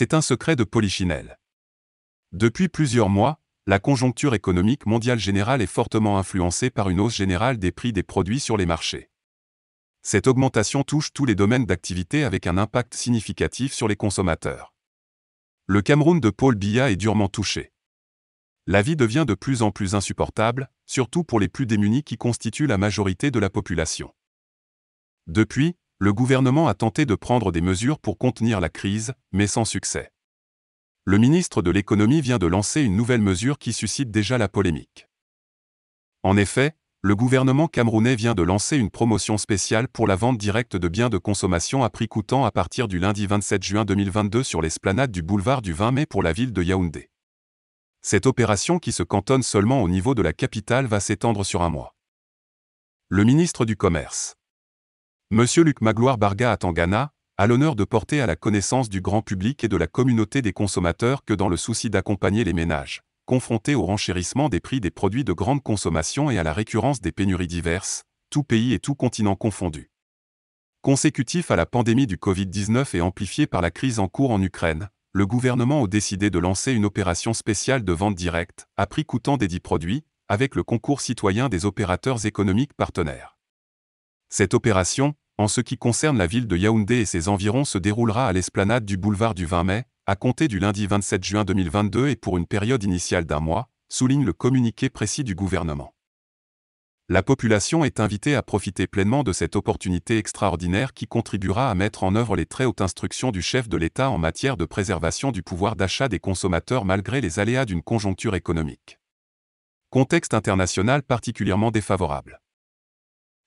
C'est un secret de Polichinelle. Depuis plusieurs mois, la conjoncture économique mondiale générale est fortement influencée par une hausse générale des prix des produits sur les marchés. Cette augmentation touche tous les domaines d'activité avec un impact significatif sur les consommateurs. Le Cameroun de Paul Biya est durement touché. La vie devient de plus en plus insupportable, surtout pour les plus démunis qui constituent la majorité de la population. Depuis, le gouvernement a tenté de prendre des mesures pour contenir la crise, mais sans succès. Le ministre de l'économie vient de lancer une nouvelle mesure qui suscite déjà la polémique. En effet, le gouvernement camerounais vient de lancer une promotion spéciale pour la vente directe de biens de consommation à prix coûtant à partir du lundi 27 juin 2022 sur l'esplanade du boulevard du 20 mai pour la ville de Yaoundé. Cette opération qui se cantonne seulement au niveau de la capitale va s'étendre sur un mois. Le ministre du Commerce, M. Luc Magloire Barga Atangana, a l'honneur de porter à la connaissance du grand public et de la communauté des consommateurs que dans le souci d'accompagner les ménages, confrontés au renchérissement des prix des produits de grande consommation et à la récurrence des pénuries diverses, tout pays et tout continent confondus. Consécutif à la pandémie du Covid-19 et amplifié par la crise en cours en Ukraine, le gouvernement a décidé de lancer une opération spéciale de vente directe, à prix coûtant des dits produits, avec le concours citoyen des opérateurs économiques partenaires. Cette opération, en ce qui concerne la ville de Yaoundé et ses environs, se déroulera à l'esplanade du boulevard du 20 mai, à compter du lundi 27 juin 2022 et pour une période initiale d'un mois, souligne le communiqué précis du gouvernement. La population est invitée à profiter pleinement de cette opportunité extraordinaire qui contribuera à mettre en œuvre les très hautes instructions du chef de l'État en matière de préservation du pouvoir d'achat des consommateurs malgré les aléas d'une conjoncture économique. Contexte international particulièrement défavorable.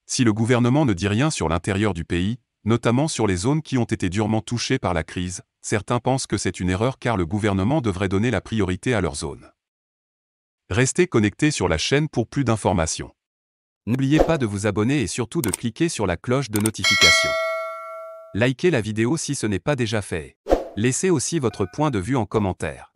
Si le gouvernement ne dit rien sur l'intérieur du pays, notamment sur les zones qui ont été durement touchées par la crise, certains pensent que c'est une erreur car le gouvernement devrait donner la priorité à leur zone. Restez connectés sur la chaîne pour plus d'informations. N'oubliez pas de vous abonner et surtout de cliquer sur la cloche de notification. Likez la vidéo si ce n'est pas déjà fait. Laissez aussi votre point de vue en commentaire.